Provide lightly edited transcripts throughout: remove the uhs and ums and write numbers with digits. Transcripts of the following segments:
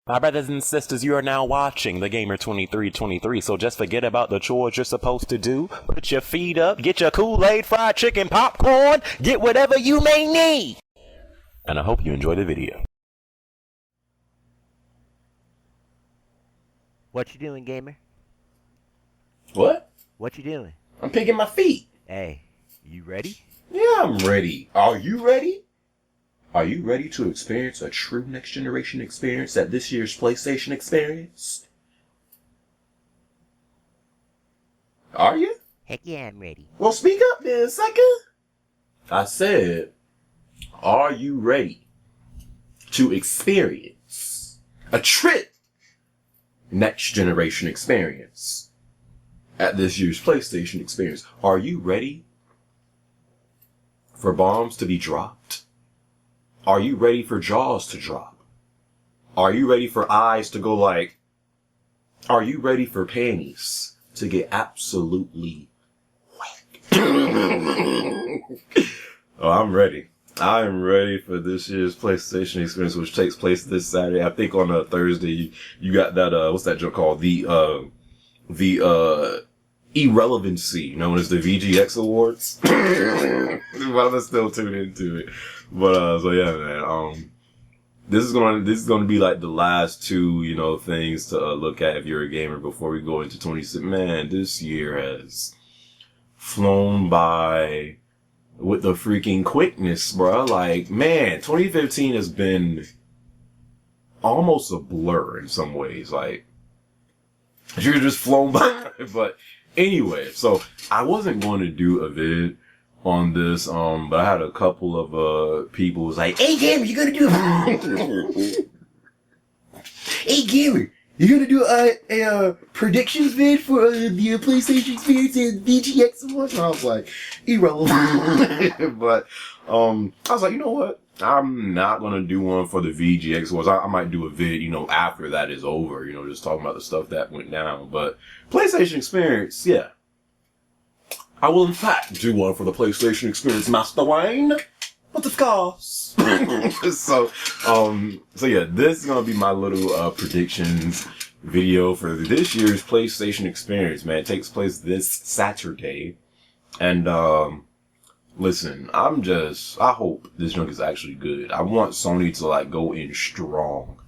My brothers and sisters, you are now watching The Gamer 2323, so just forget about the chores you're supposed to do. Put your feet up, get your Kool-Aid, fried chicken, popcorn, get whatever you may need. And I hope you enjoy the video. What you doing, gamer? What? What you doing? I'm picking my feet. Hey, you ready? Yeah, I'm ready. Are you ready? Are you ready to experience a true next generation experience at this year's PlayStation experience? Are you? Heck yeah, I'm ready. Well, speak up then, sucker. I said, are you ready to experience a trip next generation experience at this year's PlayStation experience? Are you ready for bombs to be dropped? Are you ready for jaws to drop? Are you ready for eyes to go like? Are you ready for panties to get absolutely wet? Oh, I'm ready. I'm ready for this year's PlayStation experience, which takes place this Saturday. I think on a Thursday, you got that, what's that joke called? The irrelevancy known as the VGX Awards. But I'm still tuned into it. But, so yeah, man, this is gonna be like the last two, things to look at if you're a gamer before we go into 26. Man, this year has flown by with the freaking quickness, bro. Like, man, 2015 has been almost a blur in some ways. Like, you're just flown by. But anyway, so I wasn't going to do a vid on this, but I had a couple of people who was like, "Hey gamer, you gonna do Hey gamer, you gonna do a predictions vid for the PlayStation experience and VGX Awards?" And I was like, irrelevant. But I was like, you know what? I'm not gonna do one for the VGX Awards. I might do a vid, after that is over, just talking about the stuff that went down. But PlayStation experience, yeah. I will in fact do one for the PlayStation experience, Master Wayne. But of course. So yeah, this is gonna be my little predictions video for this year's PlayStation experience, man. It takes place this Saturday. And listen, I hope this junk is actually good. I want Sony to like go in strong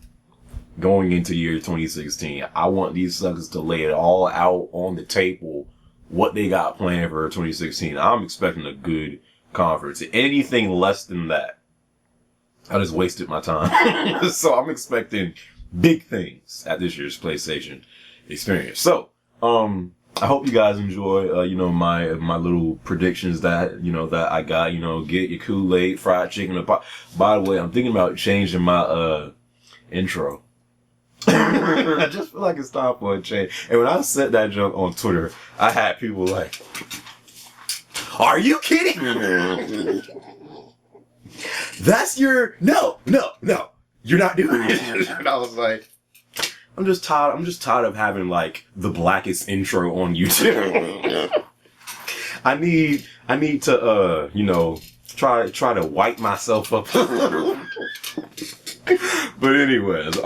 going into year 2016. I want these suckers to lay it all out on the table, what they got planned for 2016. I'm expecting a good conference. Anything less than that, I just wasted my time. So I'm expecting big things at this year's PlayStation experience. So, I hope you guys enjoy, my little predictions that, that I got, get your Kool-Aid, fried chicken. By the way, I'm thinking about changing my, intro. I just feel like it's time for a change. And when I said that joke on Twitter, I had people like, "Are you kidding? That's your no, you're not doing it." And I was like, I'm just tired of having like the blackest intro on YouTube. I need to try to white myself up. But anyways,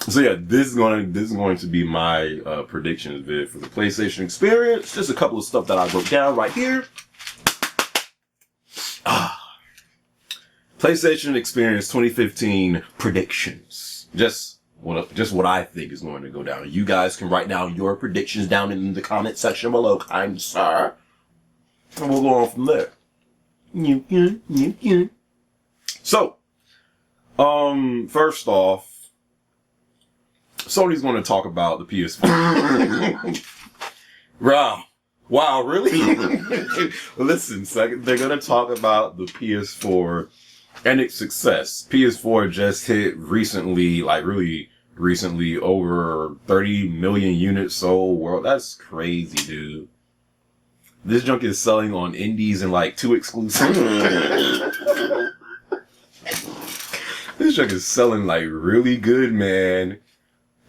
so yeah, this is going to be my predictions vid for the PlayStation experience. Just a couple of stuff that I wrote down right here. PlayStation experience 2015 predictions. Just what I think is going to go down. You guys can write down your predictions down in the comment section below, kind sir. And we'll go on from there. So, first off, Sony's going to talk about the PS4. Wow, really? Listen, second, they're going to talk about the PS4 and its success. PS4 just hit recently, like really recently, over 30 million units sold world. That's crazy, dude. This junk is selling on indies and like 2 exclusives. This junk is selling like really good, man.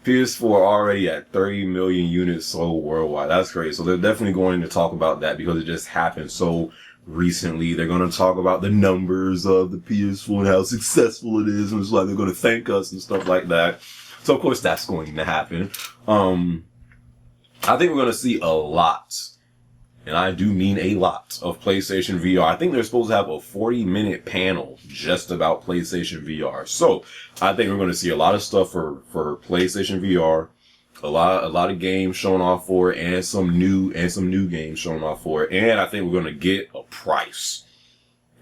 PS4 already at 30 million units sold worldwide. That's crazy. So they're definitely going to talk about that because it just happened so recently. They're going to talk about the numbers of the PS4 and how successful it is, and it's like they're going to thank us and stuff like that. So of course that's going to happen. I think we're going to see a lot, and I do mean a lot, of PlayStation VR. I think they're supposed to have a 40-minute panel just about PlayStation VR. So I think we're going to see a lot of stuff for PlayStation VR. A lot of games shown off for it, and some new games shown off for it. And I think we're going to get a price.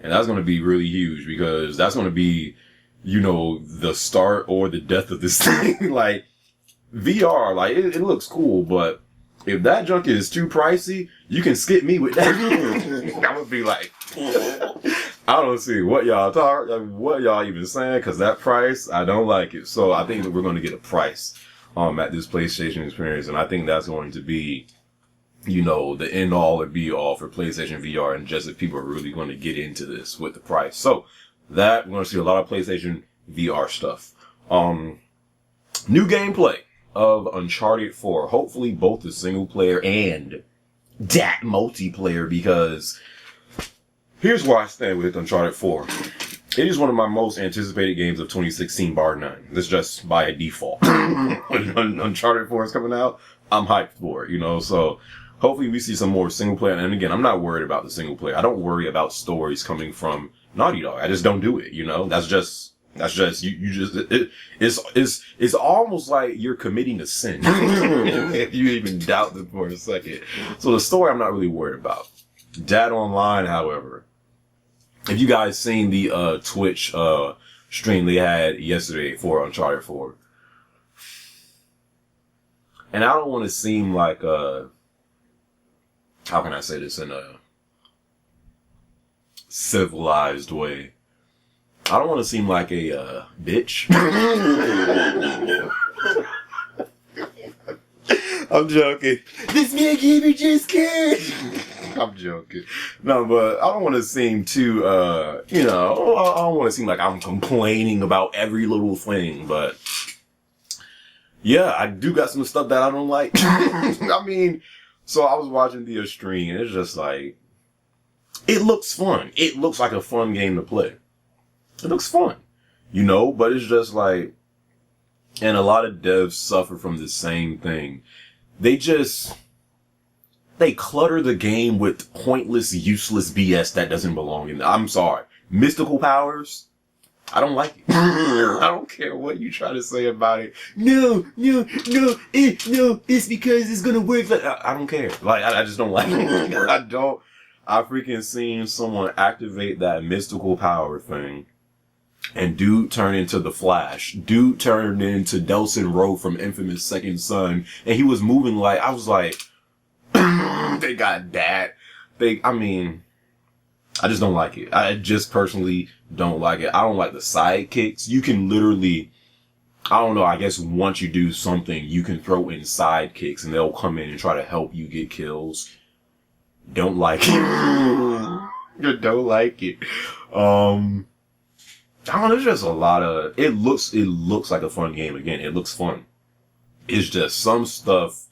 And that's going to be really huge, because that's going to be, you know, the start or the death of this thing. Like, VR, like, it looks cool, but if that junk is too pricey, you can skip me with that. I would be like, I don't see what y'all even saying, because that price, I don't like it. So I think that we're going to get a price at this PlayStation experience, and I think that's going to be, you know, the end all or be all for PlayStation VR, and just if people are really going to get into this with the price. So that, we're going to see a lot of PlayStation VR stuff. New gameplay of Uncharted 4. Hopefully both the single player and that multiplayer, because here's where I stand with Uncharted 4. It is one of my most anticipated games of 2016, bar none. This just by a default. When Uncharted 4 is coming out, I'm hyped for it, you know, so hopefully we see some more single player. And again, I'm not worried about the single player. I don't worry about stories coming from Naughty Dog. I just don't do it, you know? That's just, it's almost like you're committing a sin. If you even doubt this for a second. So the story I'm not really worried about. Data Online, however, if you guys seen the Twitch stream they had yesterday for Uncharted 4, and I don't want to seem like how can I say this in a civilized way? I don't want to seem like a bitch. I'm joking. This man gamer just scared. I'm joking. No, but I don't want to seem too, you know, I don't want to seem like I'm complaining about every little thing, but yeah, I do got some stuff that I don't like. I mean, so I was watching the stream, and it's just like, it looks fun. It looks like a fun game to play. It looks fun, you know, but it's just like, and a lot of devs suffer from the same thing. They clutter the game with pointless, useless BS that doesn't belong in there. I'm sorry. Mystical powers? I don't like it. I don't care what you try to say about it. No, it's because it's gonna work. I don't care. Like, I just don't like it. I freaking seen someone activate that mystical power thing, and dude turned into the Flash. Dude turned into Delson Rowe from Infamous Second Son, and he was moving like, I was like, they got that. I mean, I just don't like it. I just personally don't like it. I don't like the sidekicks. You can literally, I don't know, I guess once you do something, you can throw in sidekicks and they'll come in and try to help you get kills. Don't like it. Don't like it. I don't know, there's just a lot of, it looks like a fun game. Again, it looks fun. It's just some stuff,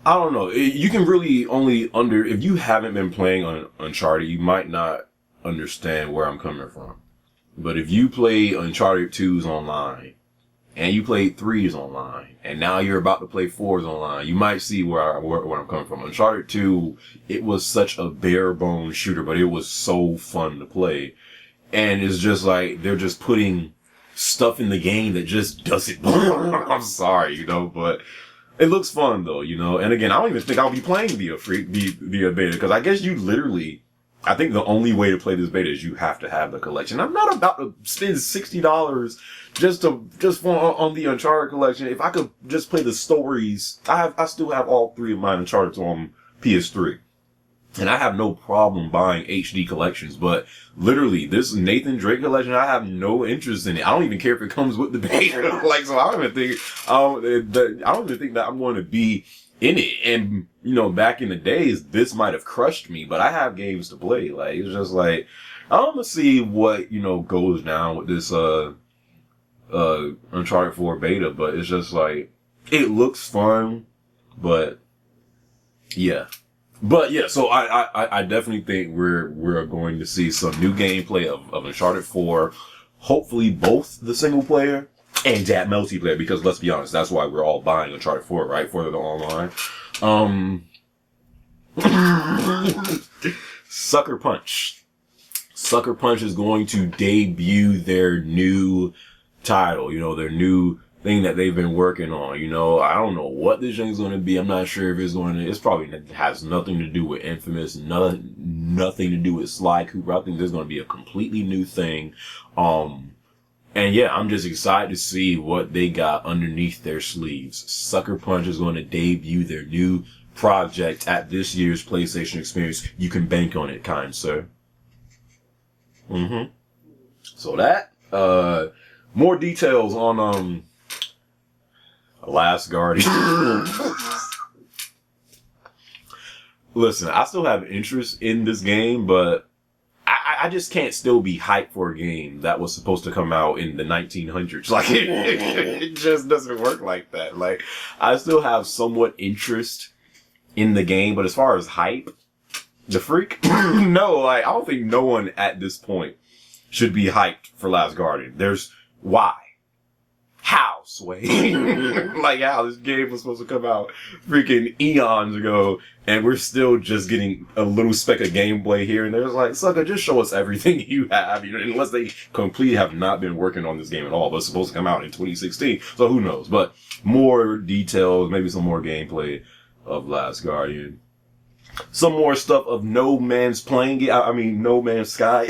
I don't know, you can really only if you haven't been playing on Uncharted, you might not understand where I'm coming from. But if you play Uncharted 2s online, and you played 3s online, and now you're about to play 4s online, you might see where I'm coming from. Uncharted 2, it was such a bare bones shooter, but it was so fun to play. And it's just like, they're just putting stuff in the game that just doesn't I'm sorry, you know, but it looks fun though, you know. And again, I don't even think I'll be playing via beta, because I guess you literally, I think the only way to play this beta is you have to have the collection. I'm not about to spend $60 just on the Uncharted collection. If I could just play the stories, I still have all 3 of my Uncharted on PS3. And I have no problem buying HD collections, but literally this Nathan Drake collection, I have no interest in it. I don't even care if it comes with the beta. Like, so I don't even think that I'm going to be in it. And, you know, back in the days, this might have crushed me, but I have games to play. Like, it's just like, I'm gonna see what, you know, goes down with this, Uncharted 4 beta, but it's just like, it looks fun, but yeah. But yeah, so I definitely think we're going to see some new gameplay of Uncharted 4. Hopefully both the single player and that multiplayer, because let's be honest, that's why we're all buying Uncharted 4, right? For the online. Sucker Punch. Sucker Punch is going to debut their new title, their new thing that they've been working on. I don't know what this thing's going to be. I'm not sure if it's probably has nothing to do with Infamous, nothing to do with Sly Cooper. I think there's going to be a completely new thing. And yeah, I'm just excited to see what they got underneath their sleeves. Sucker Punch is going to debut their new project at this year's PlayStation Experience. You can bank on it, kind sir. So that, more details on, Last Guardian. Listen, I still have interest in this game, but I just can't still be hyped for a game that was supposed to come out in the 1900s. Like, it just doesn't work like that. Like, I still have somewhat interest in the game, but as far as hype, the freak, no, like, I don't think no one at this point should be hyped for Last Guardian. Why? How, Sway? Like, how this game was supposed to come out freaking eons ago, and we're still just getting a little speck of gameplay here and there. It's like, sucker, just show us everything you have, unless they completely have not been working on this game at all, but it's supposed to come out in 2016, so who knows. But more details, maybe some more gameplay of Last Guardian. Some more stuff of No Man's No Man's Sky.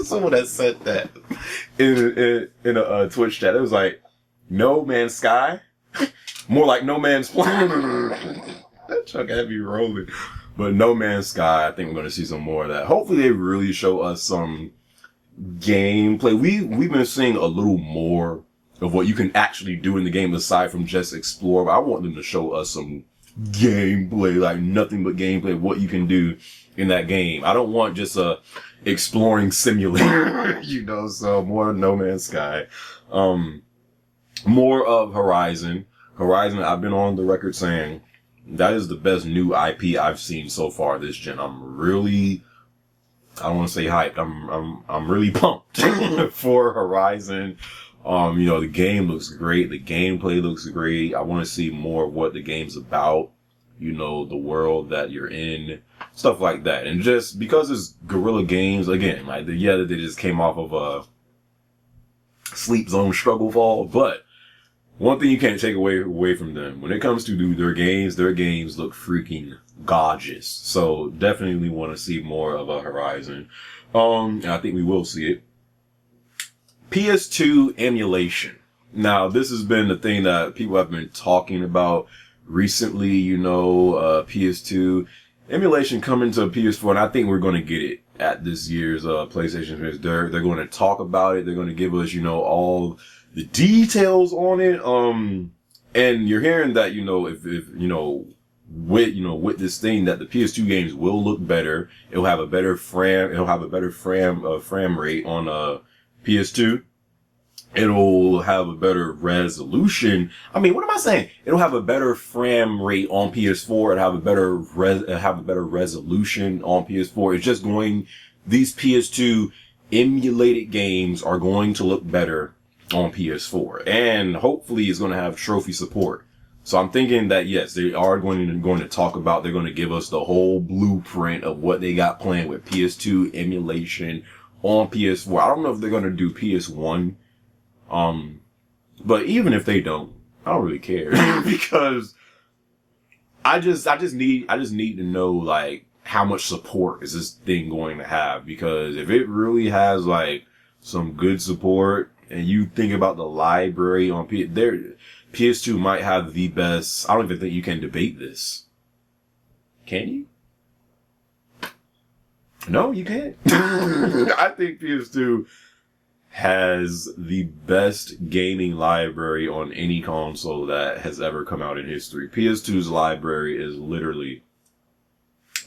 Someone that said that in a Twitch chat. It was like, No Man's Sky? More like No Man's Planet. That chuck had me rolling. But No Man's Sky, I think we're going to see some more of that. Hopefully they really show us some gameplay. We've been seeing a little more of what you can actually do in the game aside from just explore. But I want them to show us some gameplay, like nothing but gameplay, what you can do in that game. I don't want just a exploring simulator, so more No Man's Sky. More of Horizon. Horizon, I've been on the record saying that is the best new IP I've seen so far this gen. I'm really, I don't want to say hyped. I'm really pumped for Horizon. The game looks great. The gameplay looks great. I want to see more of what the game's about. The world that you're in, stuff like that. And just because it's Guerrilla Games, again, like, they just came off of a Sleep Zone Struggle Fall, but one thing you can't take away from them, when it comes to their games look freaking gorgeous. So definitely want to see more of a Horizon. And I think we will see it. PS2 emulation. Now, this has been the thing that people have been talking about recently, PS2 emulation coming to PS4, and I think we're going to get it at this year's PlayStation Experience. They're going to talk about it. They're going to give us, all the details on it. And you're hearing that, with this thing, that the PS2 games will look better. It'll have a better frame rate on PS2. It'll have a better resolution. What am I saying? It'll have a better frame rate on PS4. It'll have a better resolution on PS4. It's just these PS2 emulated games are going to look better on PS4. And hopefully it's going to have trophy support. So I'm thinking that, yes, they are going to talk about, they're going to give us the whole blueprint of what they got planned with PS2 emulation on PS4. I don't know if they're going to do PS1. But even if they don't, I don't really care because I just need to know, like, how much support is this thing going to have? Because if it really has, like, some good support, and you think about the library on PS2 might have the best. I don't even think you can debate this. Can you? No, you can't. I think PS2 has the best gaming library on any console that has ever come out in history. PS2's library is literally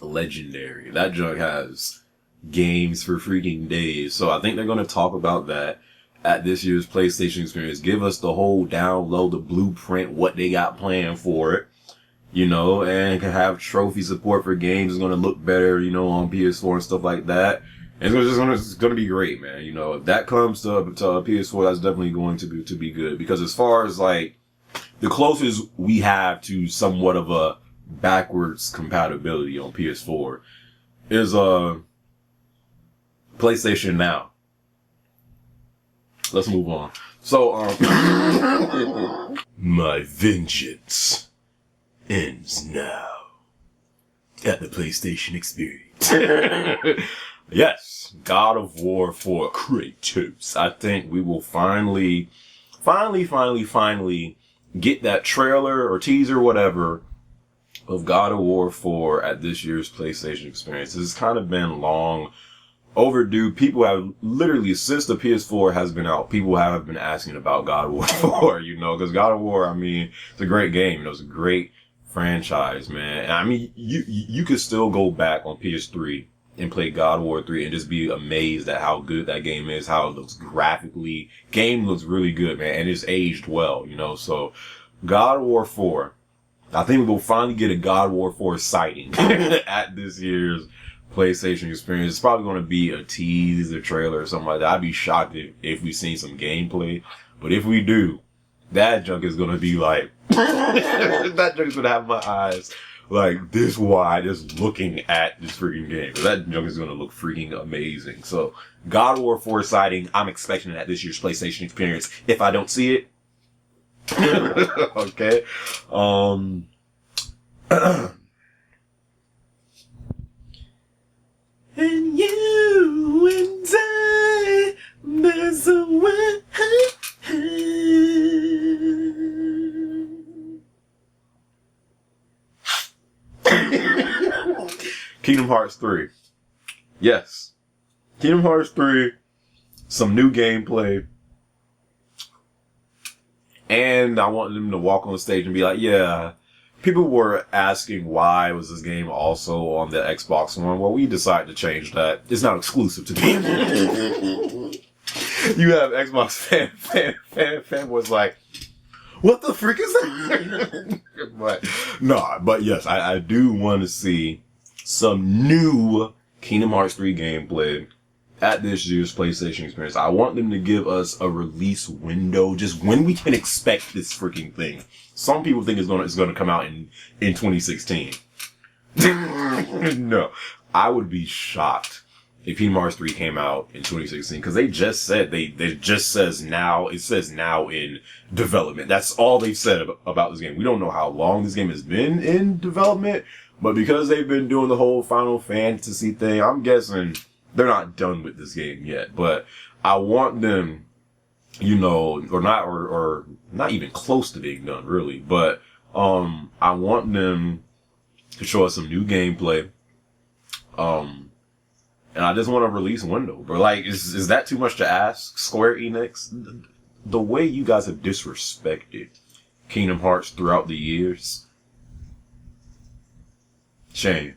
legendary. That junk has games for freaking days. So I think they're going to talk about that at this year's PlayStation Experience. Give us the whole down low, the blueprint, what they got planned for it. you know, and can have trophy support for games. It's going to look better, you know, on PS4 and stuff like that. And it's going to be great, man. You know, if that comes to PS4, that's definitely going to be good. Because as far as like the closest we have to somewhat of a backwards compatibility on PS4 is PlayStation Now. Let's move on. So my vengeance ends now at the PlayStation Experience. Yes, God of War for Kratos. I think we will finally get that trailer or teaser, whatever, of God of War 4 at this year's PlayStation Experience. This has kind of been long overdue. People have literally, since the PS4 has been out, people have been asking about God of War 4, you know, because God of War, I mean, it's a great game. You know, it's a great franchise, man. And I mean, you could still go back on PS3 and play God of War 3 and just be amazed at how good that game is, how it looks graphically. Game looks really good, man, and it's aged well, you know. So God of War 4, I think we'll finally get a God of War 4 sighting at this year's PlayStation Experience. It's probably going to be a teaser trailer or something like that. I'd be shocked if we seen some gameplay, but if we do, that junk is going to be like that junk's going to have my eyes like this wide, just looking at this freaking game. That junk is going to look freaking amazing. So, God of War 4 sighting, I'm expecting it at this year's PlayStation Experience. If I don't see it, okay. And you and I, there's a way. Kingdom Hearts 3. Yes. Kingdom Hearts 3. Some new gameplay. And I want them to walk on stage and be like, yeah, people were asking why was this game also on the Xbox One. Well, we decided to change that. It's not exclusive to me. You have Xbox fanboys like, what the frick is that? but yes, I do want to see some new Kingdom Hearts 3 gameplay at this year's PlayStation Experience. I want them to give us a release window, just when we can expect this freaking thing. Some people think it's gonna come out in 2016. No, I would be shocked if Kingdom Hearts 3 came out in 2016, because they just said it says now in development. That's all they've said about this game. We don't know how long this game has been in development, but because they've been doing the whole Final Fantasy thing, I'm guessing they're not done with this game yet. But I want them, you know, or not even close to being done, really. But I want them to show us some new gameplay. And I just want a release window. But like, is that too much to ask, Square Enix? The way you guys have disrespected Kingdom Hearts throughout the years, shame.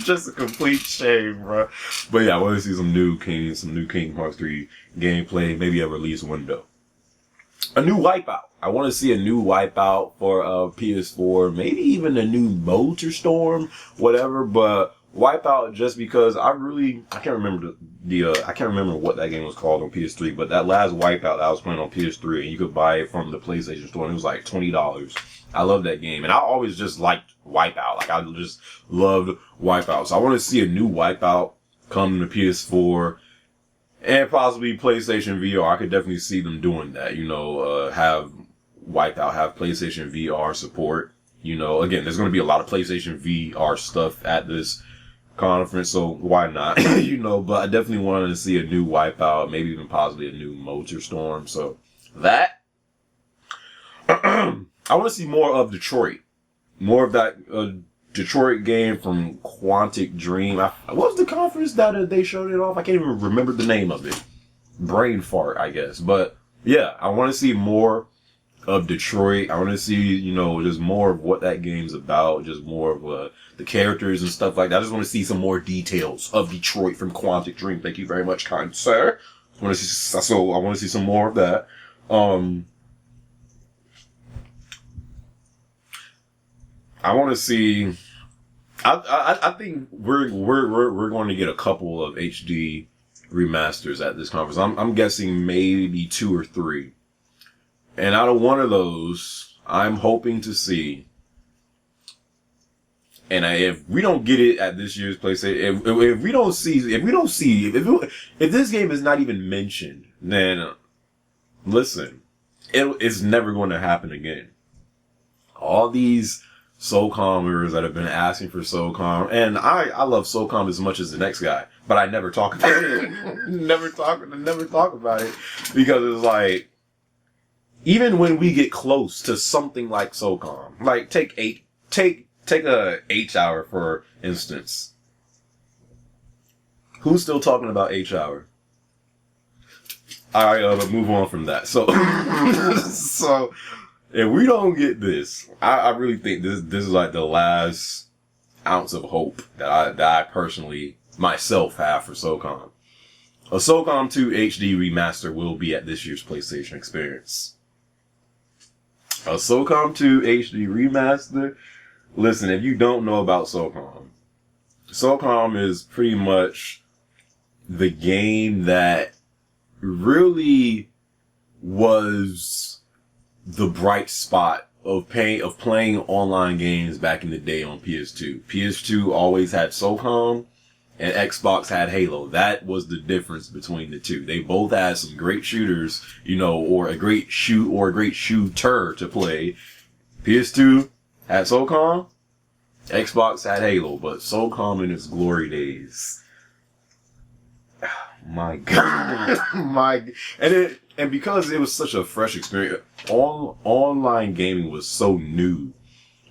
Just a complete shame, bro. But yeah, I want to see some new Kingdom Hearts 3 gameplay, maybe a release window. A new Wipeout. I want to see a new Wipeout for PS4, maybe even a new Motor Storm, whatever, but Wipeout just because I can't remember I can't remember what that game was called on PS3, but that last Wipeout that I was playing on PS3, and you could buy it from the PlayStation Store, and it was like $20. I love that game, and I always just liked Wipeout. Like, I just loved Wipeout. So I want to see a new Wipeout come to PS4 and possibly PlayStation VR. I could definitely see them doing that. You know, have Wipeout have PlayStation VR support. You know, again, there's going to be a lot of PlayStation VR stuff at this conference, so why not? You know, but I definitely wanted to see a new Wipeout, maybe even possibly a new Motor Storm. So that I want to see more of Detroit, more of that Detroit game from Quantic Dream. What was the conference that they showed it off? I can't even remember the name of it. Brain fart, I guess. But yeah, I want to see more of Detroit. I want to see, you know, just more of what that game's about, just more of the characters and stuff like that. I just want to see some more details of Detroit from Quantic Dream. Thank you very much, kind sir. I want to see some more of that. I want to see. I think we're going to get a couple of HD remasters at this conference. I'm guessing maybe 2 or 3. And out of one of those, I'm hoping to see. And if we don't get it at this year's PlayStation, if this game is not even mentioned, then listen, it's never going to happen again. All these SOCOMers that have been asking for SOCOM, and I love SOCOM as much as the next guy, but I never talk about it. never talk about it, because it's like, even when we get close to something like SOCOM, like take a H-Hour for instance. Who's still talking about H-Hour? Alright, move on from that. So, so if we don't get this, I really think this is like the last ounce of hope that I personally myself have for SOCOM. A SOCOM 2 HD remaster will be at this year's PlayStation Experience. A SOCOM 2 HD remaster. Listen, if you don't know about SOCOM, SOCOM is pretty much the game that really was the bright spot of playing online games back in the day on PS2. PS2 always had SOCOM, and Xbox had Halo. That was the difference between the two. They both had some great shooters, or a great shooter to play. PS2 had SOCOM, Xbox had Halo, but SOCOM in its glory days. My God. And because it was such a fresh experience, online gaming was so new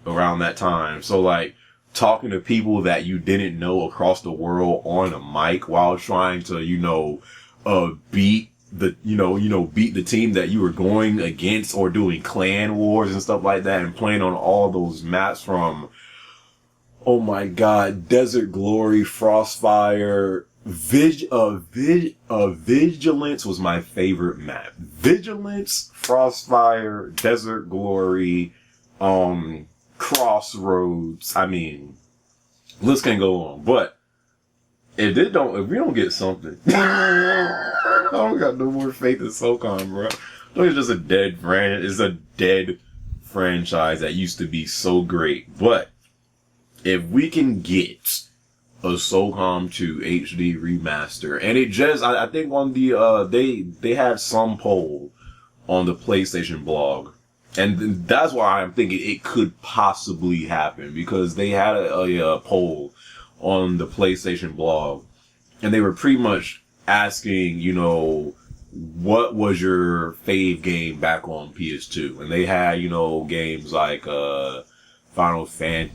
around that time. So like, talking to people that you didn't know across the world on a mic while trying to, beat the team that you were going against, or doing clan wars and stuff like that, and playing on all those maps from, oh my God, Desert Glory, Frostfire, Vigilance was my favorite map. Vigilance, Frostfire, Desert Glory, Crossroads. I mean, list can go on. But if we don't get something, I don't got no more faith in SOCOM, bro. It's just a dead brand. It's a dead franchise that used to be so great. But if we can get a SOCOM 2 HD remaster, and it just, I think on the, they had some poll on the PlayStation blog, and that's why I'm thinking it could possibly happen, because they had a poll on the PlayStation blog, and they were pretty much asking, what was your fave game back on PS2? And they had, games like, Final Fantasy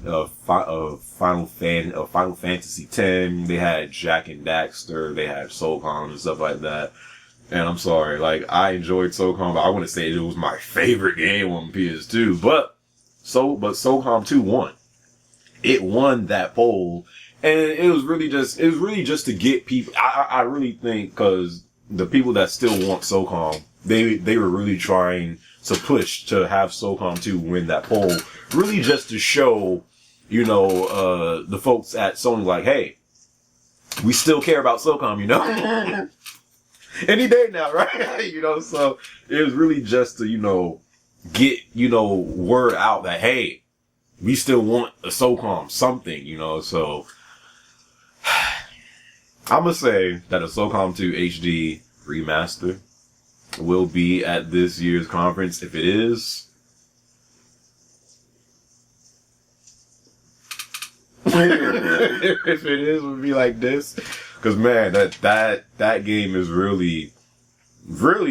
X. They had Jak and Daxter. They had SOCOM and stuff like that. And I'm sorry, like, I enjoyed SOCOM, but I wouldn't say it was my favorite game on PS2. But SOCOM 2 won. It won that poll, and it was really just to get people. I really think, because the people that still want SOCOM, they were really trying to push to have SOCOM 2 win that poll, really just to show, the folks at Sony, like, hey, we still care about SOCOM, any day now, right? So it was really just to, get, word out that, hey, we still want a SOCOM something, so I'm gonna say that a SOCOM 2 HD remaster will be at this year's conference. If it is, if it is, would be like this. Because man, that game is really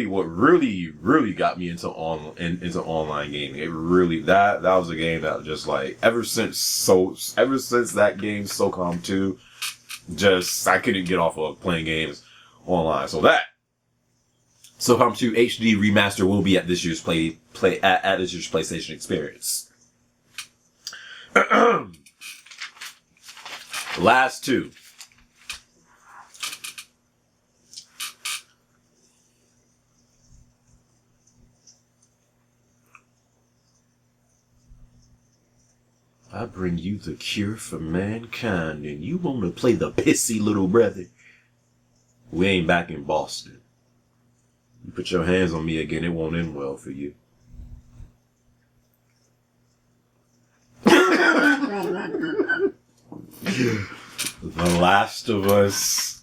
what really got me into online gaming. It really, that was a game that just, like, ever since that game, SOCOM 2, just, I couldn't get off of playing games online. So that SOCOM 2 HD remaster will be at this year's at this year's PlayStation Experience. Last two. I bring you the cure for mankind, and you want to play the pissy little brother. We ain't back in Boston. You put your hands on me again, it won't end well for you. The Last of Us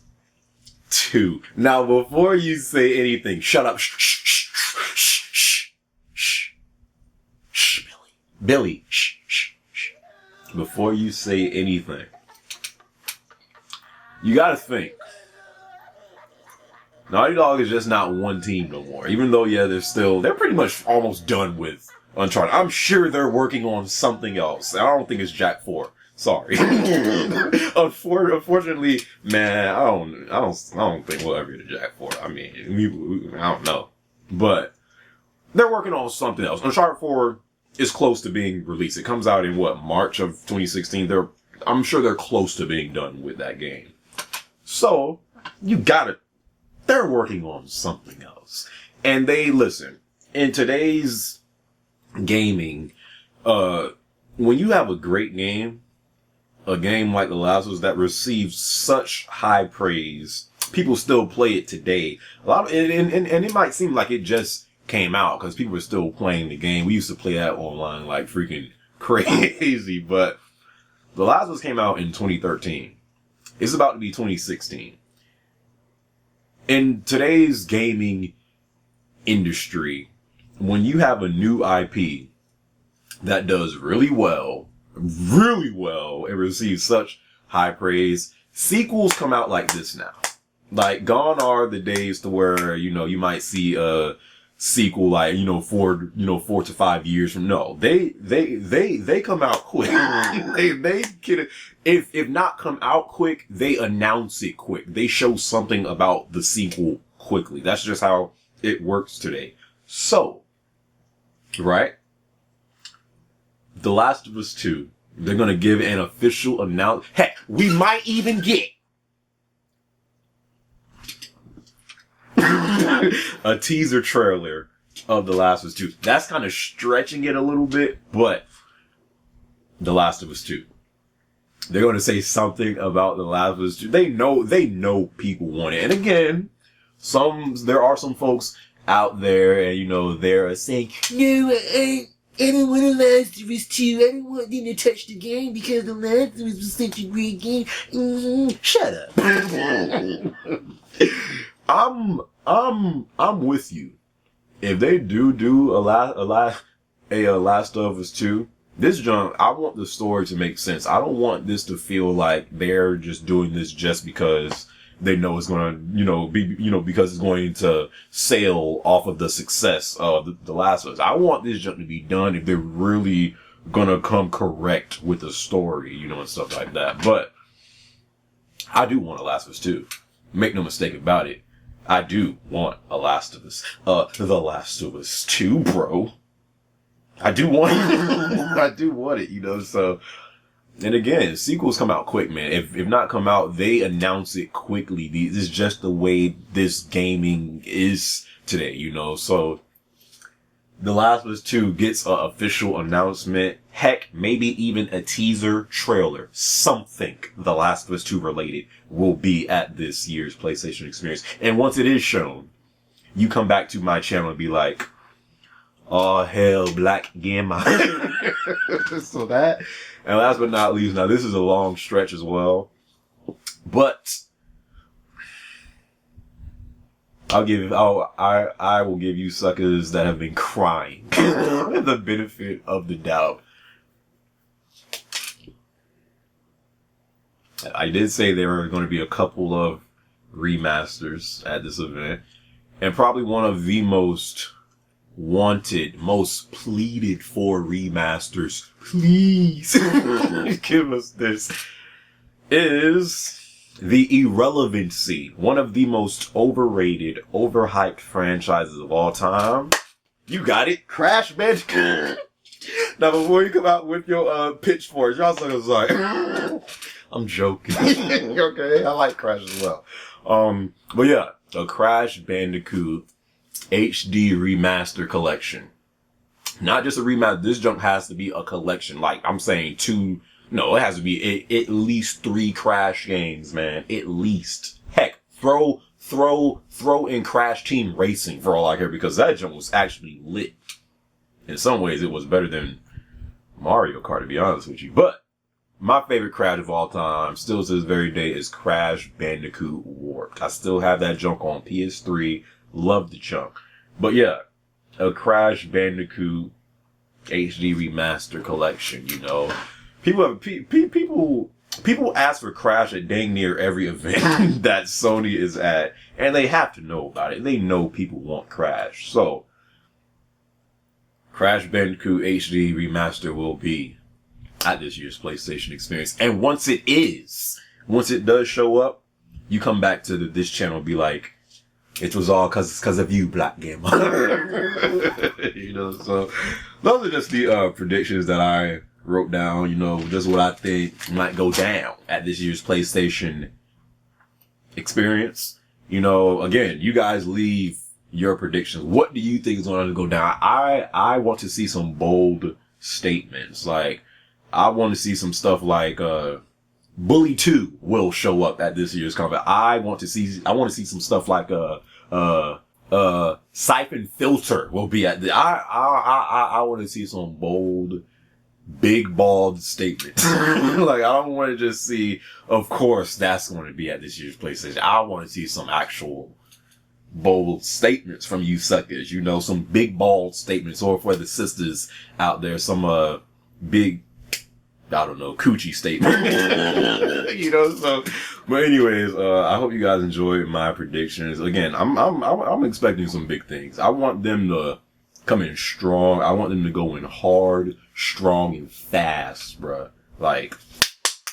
2. Now, before you say anything, shut up. Shh, shh, shh, shh, shh, shh, shh, Billy, shh, shh, shh. Before you say anything, you gotta think. Naughty Dog is just not one team no more. Even though, yeah, they're pretty much almost done with Uncharted. I'm sure they're working on something else. I don't think it's Jack 4. Sorry. Unfortunately, man, I don't think we'll ever get a Jack 4. I mean, I don't know. But they're working on something else. Uncharted 4 is close to being released. It comes out in March of 2016. I'm sure they're close to being done with that game. So, they're working on something else. And listen, in today's gaming, when you have a great game, a game like The Last of Us that receives such high praise, people still play it today. And it might seem like it just came out because people are still playing the game. We used to play that online like freaking crazy, but The Last of Us came out in 2013. It's about to be 2016. In today's gaming industry, when you have a new IP that does really well, and receives such high praise, sequels come out like this now. Like, gone are the days to where, you might see a sequel like, 4 to 5 years from now. They come out quick. they get it. If not come out quick, they announce it quick. They show something about the sequel quickly. That's just how it works today. So, right? The Last of Us 2, they're gonna give an official announcement. Heck, we might even get a teaser trailer of The Last of Us 2. That's kind of stretching it a little bit, but The Last of Us 2. They're gonna say something about The Last of Us 2. They know people want it. And again, there are some folks out there, and they're saying, no, I don't want The Last of Us 2. I don't want them to touch the game because The Last of Us was such a great game. Shut up. I'm with you. If they do a Last of Us 2, this junk, I want the story to make sense. I don't want this to feel like they're just doing this just because they know it's going to, because it's going to sail off of the success of the Last of Us. I want this junk to be done if they're really going to come correct with the story, and stuff like that. But I do want a Last of Us 2. Make no mistake about it. I do want a Last of Us, The Last of Us 2, bro. I do want it, so. And again, sequels come out quick, man. If not come out, they announce it quickly. This is just the way this gaming is today, so. The Last of Us 2 gets an official announcement. Heck, maybe even a teaser trailer. Something The Last of Us 2 related will be at this year's PlayStation Experience. And once it is shown, you come back to my channel and be like, oh hell, Black Gamma. So that, and last but not least, now this is a long stretch as well, but I will give you suckers that have been crying the benefit of the doubt. I did say there are going to be a couple of remasters at this event, and probably one of the most wanted, most pleaded for remasters. Please give us this. Is The Irrelevancy, one of the most overrated, overhyped franchises of all time. You got it, Crash Bandicoot. Now, before you come out with your pitchforks, y'all suckers like, I'm joking. Okay, I like Crash as well. But yeah, a Crash Bandicoot HD Remaster Collection. Not just a remaster. This junk has to be a collection. Like, I'm saying it has to be at least 3 Crash games, man. At least. Heck, throw in Crash Team Racing for all I care, because that junk was actually lit. In some ways, it was better than Mario Kart, to be honest with you. But my favorite Crash of all time, still to this very day, is Crash Bandicoot Warped. I still have that junk on PS3. Love the junk. But yeah, a Crash Bandicoot HD remaster collection, you know. People ask for Crash at dang near every event that Sony is at, and they have to know about it. They know people want Crash. So, Crash Bandicoot HD remaster will be at this year's PlayStation Experience. And once it does show up, you come back to this channel and be like, it was all cause of you, Black Gamer. You know, so those are just the predictions that I wrote down, you know, just what I think might go down at this year's PlayStation Experience. You know, again, you guys leave your predictions. What do you think is going to go down? I want to see some bold statements. Like, I want to see some stuff like, Bully 2 will show up at this year's conference. I want to see some stuff like, Siphon Filter will be at I want to see some bold, big, bald statements. Like, I don't want to just see, of course, that's going to be at this year's PlayStation. I want to see some actual bold statements from you suckers. You know, some big, bald statements. Or for the sisters out there, some, big, I don't know, coochie statement. You know, so, but anyways, I hope you guys enjoyed my predictions. Again, I'm expecting some big things. I want them to come in strong. I want them to go in hard, strong, and fast, bruh. Like,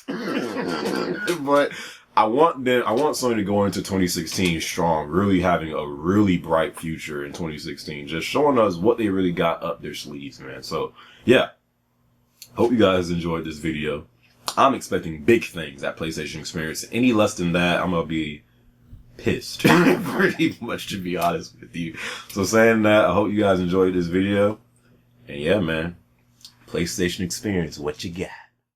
but I want Sony to go into 2016 strong, really having a really bright future in 2016, just showing us what they really got up their sleeves, man. So, yeah. Hope you guys enjoyed this video. I'm expecting big things at PlayStation Experience. Any less than that, I'm gonna be pissed. Pretty much, to be honest with you. So saying that, I hope you guys enjoyed this video. And yeah, man. PlayStation Experience, what you got?